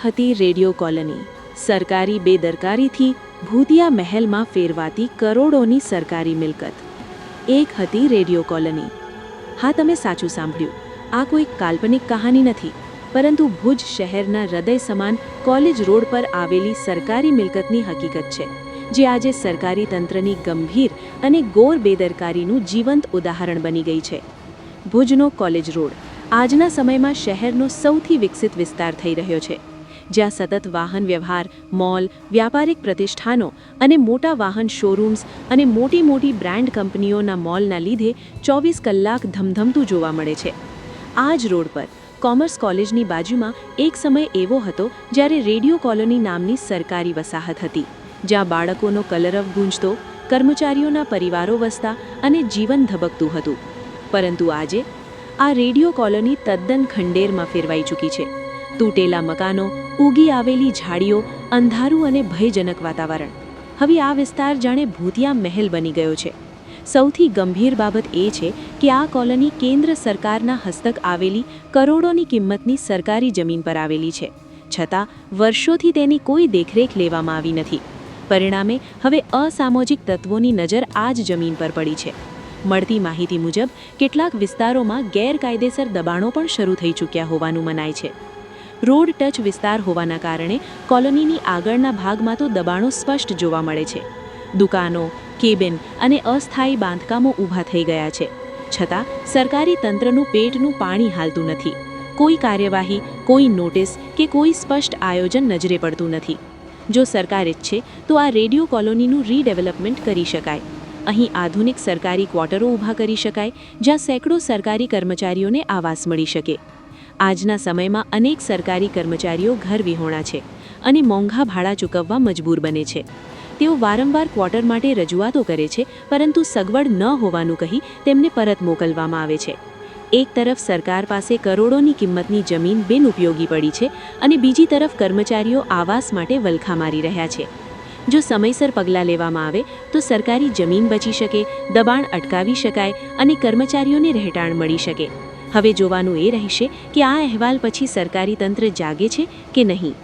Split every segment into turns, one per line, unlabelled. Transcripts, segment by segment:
હતી radio colony. સરકારી બેદરકારીથી ભૂતિયા મહેલમાં ફેરવાતી કરોડોની સરકારી મિલકત. એક હતી રેડિયો કોલોની. હા, તમે સાચું સાંભળ્યું. આ કોઈ કાલ્પનિક કહાની નથી, પરંતુ ભુજ શહેરના હૃદય સમાન કોલેજ રોડ પર આવેલી સરકારી મિલકતની હકીકત છે, જે આજે સરકારી તંત્રની ગંભીર અને ગોર બેદરકારીનું જીવંત ઉદાહરણ બની ગઈ છે. ભુજનો કોલેજ રોડ આજના સમયમાં શહેરનો સૌથી વિકસિત વિસ્તાર થઈ રહ્યો છે, જ્યાં સતત વાહન વ્યવહાર, મોલ, વ્યાપારિક પ્રતિષ્ઠાનો અને મોટા વાહન શોરૂમ્સ અને મોટી મોટી બ્રાન્ડ કંપનીઓના મોલના લીધે 24 કલાક ધમધમતું જોવા મળે છે. આ જ રોડ પર કોમર્સ કોલેજની બાજુમાં એક સમય એવો હતો જ્યારે રેડિયો કોલોની નામની સરકારી વસાહત હતી, જ્યાં બાળકોનો કલરવ ગૂંજતો, કર્મચારીઓના પરિવારો વસતા અને જીવન ધબકતું હતું. પરંતુ આજે આ રેડિયો કોલોની તદ્દન ખંડેરમાં ફેરવાઈ ચૂકી છે. તૂટેલા મકાનો, ઉગી આવેલી ઝાડીઓ, અંધારું અને ભયજનક વાતાવરણ. હવે આ વિસ્તાર જાણે ભૂતિયા મહેલ બની ગયો છે. સૌથી ગંભીર બાબત એ છે કે આ કોલોની કેન્દ્ર સરકારના હસ્તક આવેલી કરોડોની કિંમતની સરકારી જમીન પર આવેલી છે, છતાં વર્ષોથી તેની કોઈ દેખરેખ લેવામાં આવી નથી. પરિણામે હવે અસામાજિક તત્વોની નજર આ જ જમીન પર પડી છે. મળતી માહિતી મુજબ કેટલાક વિસ્તારોમાં ગેરકાયદેસર દબાણો પણ શરૂ થઈ ચૂક્યા હોવાનું મનાય છે. રોડ ટચ વિસ્તાર હોવાના કારણે કોલોનીની આગળના ભાગમાં તો દબાણો સ્પષ્ટ જોવા મળે છે. દુકાનો, કેબિન અને અસ્થાયી બાંધકામો ઊભા થઈ ગયા છે, છતાં સરકારી તંત્રનું પેટનું પાણી હાલતું નથી. કોઈ કાર્યવાહી, કોઈ નોટિસ કે કોઈ સ્પષ્ટ આયોજન નજરે પડતું નથી. જો સરકાર ઈચ્છે તો આ રેડિયો કોલોનીનું રીડેવલપમેન્ટ કરી શકાય. અહીં આધુનિક સરકારી ક્વાર્ટરો ઊભા કરી શકાય, જ્યાં સેંકડો સરકારી કર્મચારીઓને આવાસ મળી શકે. આજના સમયમાં અનેક સરકારી કર્મચારીઓ ઘર વિહોણા છે અને મોંઘા ભાડા ચૂકવવા મજબૂર બને છે. તેઓ વારંવાર ક્વાર્ટર માટે રજૂઆતો કરે છે, પરંતુ સગવડ ન હોવાનું કહી તેમને પરત મોકલવામાં આવે છે. એક તરફ સરકાર પાસે કરોડોની કિંમતની જમીન બિનઉપયોગી પડી છે અને બીજી તરફ કર્મચારીઓ આવાસ માટે વલખા મારી રહ્યા છે. જો સમયસર પગલાં લેવામાં આવે તો સરકારી જમીન બચી શકે, દબાણ અટકાવી શકાય અને કર્મચારીઓને રહેઠાણ મળી શકે. હવે જોવાનું એ રહેશે કે આ અહેવાલ પછી સરકારી તંત્ર જાગે છે કે નહીં,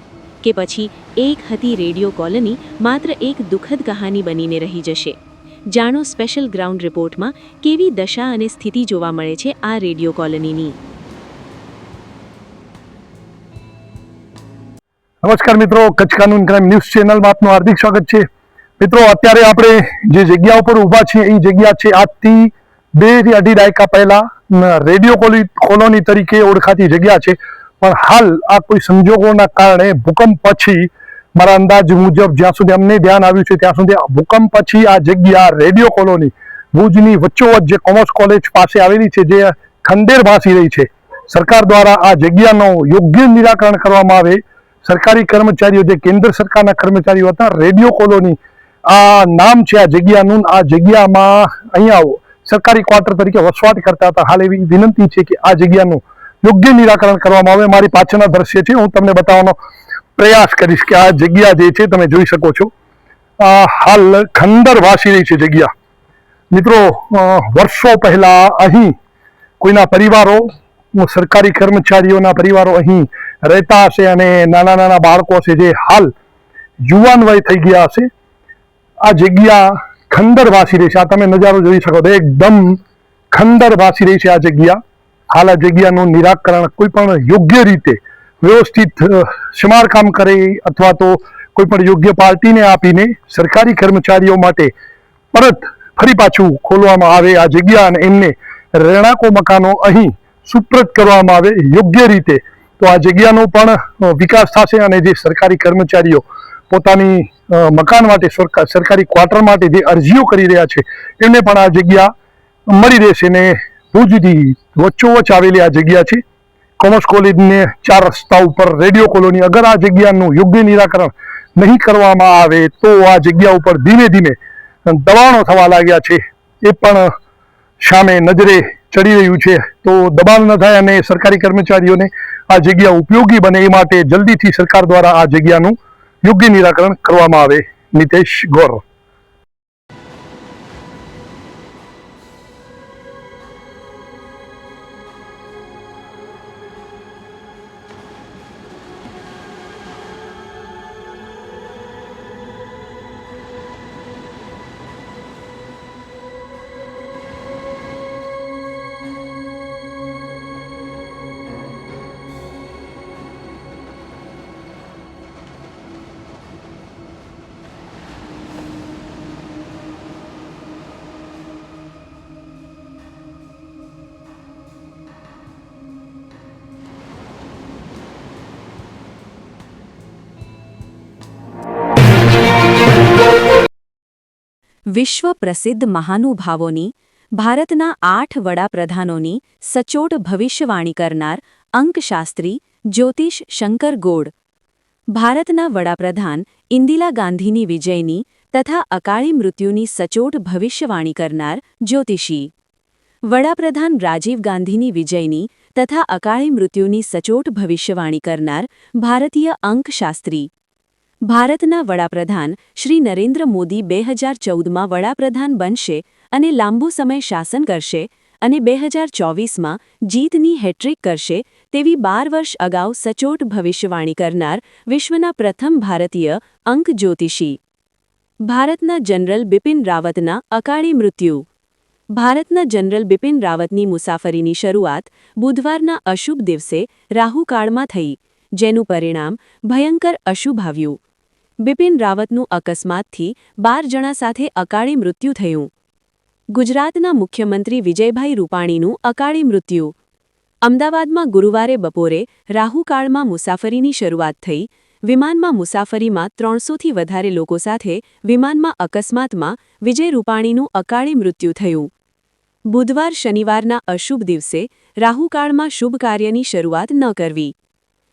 કે પછી એક હતી રેડિયો કોલોની માત્ર એક દુઃખદ કહાની બનીને રહી જશે. જાણો સ્પેશિયલ ગ્રાઉન્ડ રિપોર્ટમાં કેવી દશા અને સ્થિતિ જોવા મળે છે આ રેડિયો કોલોનીની.
નમસ્કાર મિત્રો, કચ્છ કાનૂન ક્રાઇમ ન્યૂઝ ચેનલમાં આપનું હાર્દિક સ્વાગત છે. મિત્રો, અત્યારે આપણે જે જગ્યા ઉપર ઊભા છીએ એ જગ્યા છે આજથી 2 થી 2.5 દાયકા પહેલા રેડિયો કોલોની તરીકે ઓળખાતી જગ્યા છે. પણ હાલ આ કોઈ સંજોગોના કારણે ભૂકંપ પછી, મારા અંદાજ મુજબ જ્યાં સુધી અમને ધ્યાન આવ્યું છે ત્યાં સુધી ભૂકંપ પછી આ જગ્યા રેડિયો કોલોની ભુજની વચ્ચોવચ્ચ જે કોમર્સ કોલેજ પાસે આવેલી છે, જે ખંડેર ભાસી રહી છે. સરકાર દ્વારા આ જગ્યાનું યોગ્ય નિરાકરણ કરવામાં આવે. સરકારી કર્મચારીઓ, જે કેન્દ્ર સરકારના કર્મચારીઓ હતા, રેડિયો કોલોની આ નામ છે આ જગ્યાનું. આ જગ્યામાં અહીંયા સરકારી ક્વાર્ટર તરીકે વસવાટ કરતા હતા. હાલ એવી વિનંતી છે કે આ જગ્યાનું યોગ્ય નિરાકરણ કરવામાં આવે. મારી પાછળના દ્રશ્ય છે, હું તમને બતાવવાનો પ્રયાસ કરીશ કે આ જગ્યા જે છે તમે જોઈ શકો છો, હાલ ખંડર વાસી રહી છે જગ્યા. મિત્રો, વર્ષો પહેલા અહીં કોઈના પરિવારો, સરકારી કર્મચારીઓના પરિવારો અહીં રહેતા હશે અને નાના નાના બાળકો છે જે હાલ યુવાન વય થઈ ગયા હશે. આ જગ્યા ખંડર વાસી રહી છે. આ તમે નજારો જોઈ શકો છો, એકદમ ખંડર વાસી રહી છે આ જગ્યા. હાલ આ જગ્યાનું નિરાકરણ કોઈ પણ યોગ્ય રીતે વ્યવસ્થિત સમારકામ કરે અથવા તો કોઈ પણ યોગ્ય પાર્ટીને આપીને સરકારી કર્મચારીઓ માટે પરત ફરી પાછું ખોલવામાં આવે આ જગ્યા અને એમને રહેણાંકો મકાનો અહીં સુપ્રત કરવામાં આવે યોગ્ય રીતે, તો આ જગ્યાનો પણ વિકાસ થશે અને જે સરકારી કર્મચારીઓ પોતાની મકાન માટે, સરકારી ક્વાર્ટર માટે જે અરજીઓ કરી રહ્યા છે એમને પણ આ જગ્યા મળી રહેશે. ને ભુજથી વચ્ચોવચ્ચ આવેલી આ જગ્યા છે, કોમર્સ કોલેજને 4 રસ્તા ઉપર રેડિયો કોલોની. અગર આ જગ્યાનું યોગ્ય નિરાકરણ નહીં કરવામાં આવે તો આ જગ્યા ઉપર ધીમે ધીમે દબાણો થવા લાગ્યા છે, એ પણ સામે નજરે ચડી રહ્યું છે. તો દબાણ ન થાય અને સરકારી કર્મચારીઓને આ જગ્યા ઉપયોગી બને એ માટે જલ્દીથી સરકાર દ્વારા આ જગ્યાનું યોગ્ય નિરાકરણ કરવામાં આવે. નિતેશ ગોર.
વિશ્વ પ્રસિદ્ધ મહાનુભાવોની, ભારતના 8 વડાપ્રધાનોની સચોટ ભવિષ્યવાણી કરનાર અંકશાસ્ત્રી જ્યોતિષ શંકર ગોડ. ભારતના વડાપ્રધાન ઇન્દિરા ગાંધીની વિજયની તથા અકાળી મૃત્યુની સચોટ ભવિષ્યવાણી કરનાર જ્યોતિષી. વડાપ્રધાન રાજીવ ગાંધીની વિજયની તથા અકાળી મૃત્યુની સચોટ ભવિષ્યવાણી કરનાર ભારતીય અંકશાસ્ત્રી. ભારતના વડાપ્રધાન શ્રી નરેન્દ્ર મોદી 2014માં વડાપ્રધાન બનશે અને લાંબો સમય શાસન કરશે અને 2024માં જીતની હેટ્રિક કરશે તેવી 12 વર્ષ અગાઉ સચોટ ભવિષ્યવાણી કરનાર વિશ્વના પ્રથમ ભારતીય અંક જ્યોતિષી. ભારતના જનરલ બિપિન રાવતના અકાળી મૃત્યુ. ભારતના જનરલ બિપિન રાવતની મુસાફરીની શરૂઆત બુધવારના અશુભ દિવસે રાહુકાળમાં થઈ, જેનું પરિણામ ભયંકર અશુભ આવ્યું. બિપિન રાવતનું અકસ્માતથી 12 જણા સાથે અકાળી મૃત્યુ થયું. ગુજરાતના મુખ્યમંત્રી વિજયભાઈ રૂપાણીનું અકાળી મૃત્યુ. અમદાવાદમાં ગુરુવારે બપોરે રાહુકાળમાં મુસાફરીની શરૂઆત થઈ. વિમાનમાં મુસાફરીમાં 300થી વધારે લોકો સાથે વિમાનમાં અકસ્માતમાં વિજય રૂપાણીનું અકાળી મૃત્યુ થયું. બુધવાર શનિવારના અશુભ દિવસે રાહુકાળમાં શુભ કાર્યની શરૂઆત ન કરવી.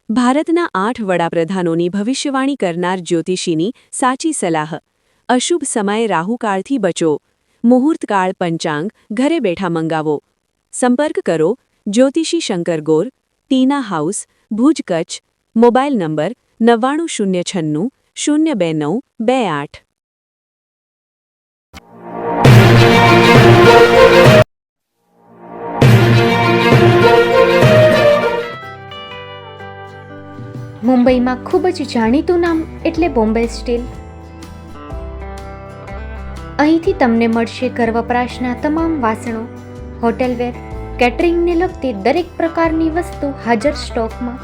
ભારતના 8 વડાપ્રધાનોની ભવિષ્યવાણી કરનાર જ્યોતિષીની સાચી સલાહ. અશુભ સમયે રાહુકાળથી બચો. મુહૂર્તકાળ પંચાંગ ઘરે બેઠા મંગાવો. સંપર્ક કરો જ્યોતિષી Shankar Gor, Tina house, Bhuj, Kutch. Mobile number 9906 02928.
મુંબઈમાં ખૂબ જ જાણીતું નામ એટલે બોમ્બે સ્ટીલ. અહીંથી તમને મળશે ઘર વપરાશના તમામ વાસણો, હોટેલવેર, કેટરિંગને લગતી દરેક પ્રકારની વસ્તુ હાજર સ્ટોકમાં.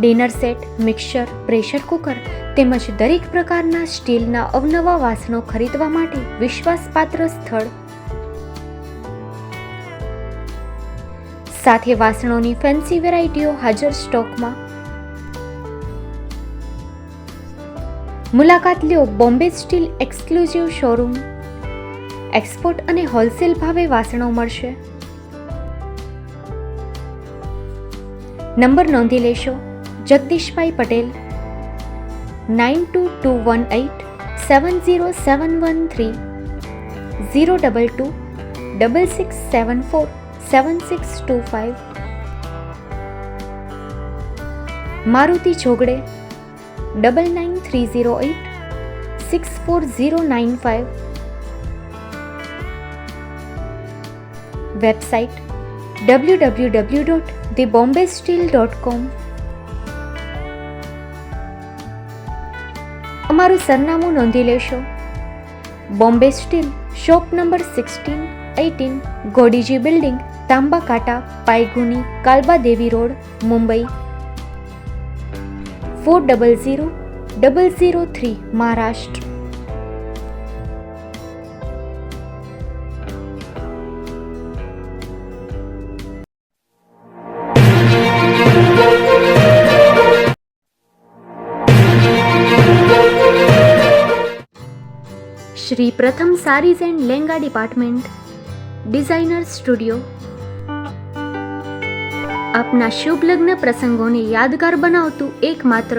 Dinner set, mixer, pressure cooker તેમજ દરેક પ્રકારના સ્ટીલના અવનવા વાસણો ખરીદવા માટે વિશ્વાસપાત્ર સ્થળ. સાથે વાસણોની ફેન્સી વેરાયટીઓ હાજર સ્ટોકમાં. મુલાકાત લ્યો Bombay steel exclusive showroom. Export અને હોલસેલ ભાવે વાસણો મળશે. નંબર નોંધી લેશો. જગદીશભાઈ પટેલ 9221870713 022 6674 7625. મારુતિ જોગડે 999308 64095. Website www.thebombasteel.com. અમારું સરનામું નોંધી લેશો. Bombay steel, shop number 16-18, Godiji building, Tamba Kanta, Paydhuni, Kalba Devi road, Mumbai 400003, Maharashtra. Shri Pratham sarees and lenga department, designer studio. આપના શુભ લગ્ન પ્રસંગોને યાદગાર બનાવતું એકમાત્ર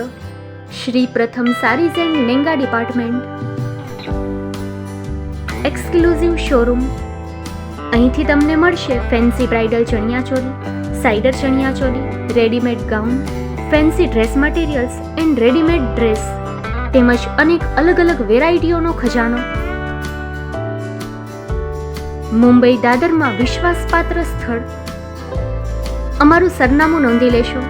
Shri Pratham sarees and lenga department. Exclusive showroom. અહીંથી તમને મળશે fancy bridal chaniya choli, cider chaniya choli, readymade gown, fancy dress materials and readymade dress તેમજ અનેક અલગ અલગ વેરાયટીઓનો ખજાનો. મુંબઈ દાદરમાં વિશ્વાસપાત્ર સ્થળ. અમારું સરનામું નોંધી લેશો.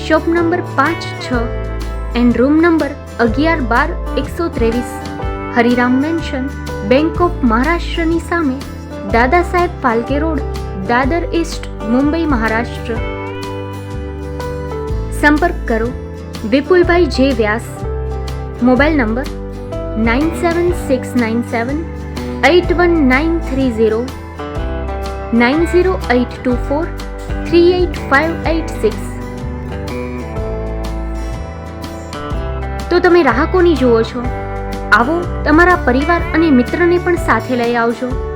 Shop number 5-6 and room number 11-12-123, Hariram mansion, bank of મહારાષ્ટ્રની સામે, દાદા સાહેબ ફાલ્કે રોડ, દાદર ઈસ્ટ, મુંબઈ, મહારાષ્ટ્ર. સંપર્ક કરો વિપુલભાઈ જે વ્યાસ. Mobile number 9769781930 9082438586. તો તમે રાહ કોની જુઓ છો? આવો, તમારા પરિવાર અને મિત્રને પણ સાથે લઈ આવજો.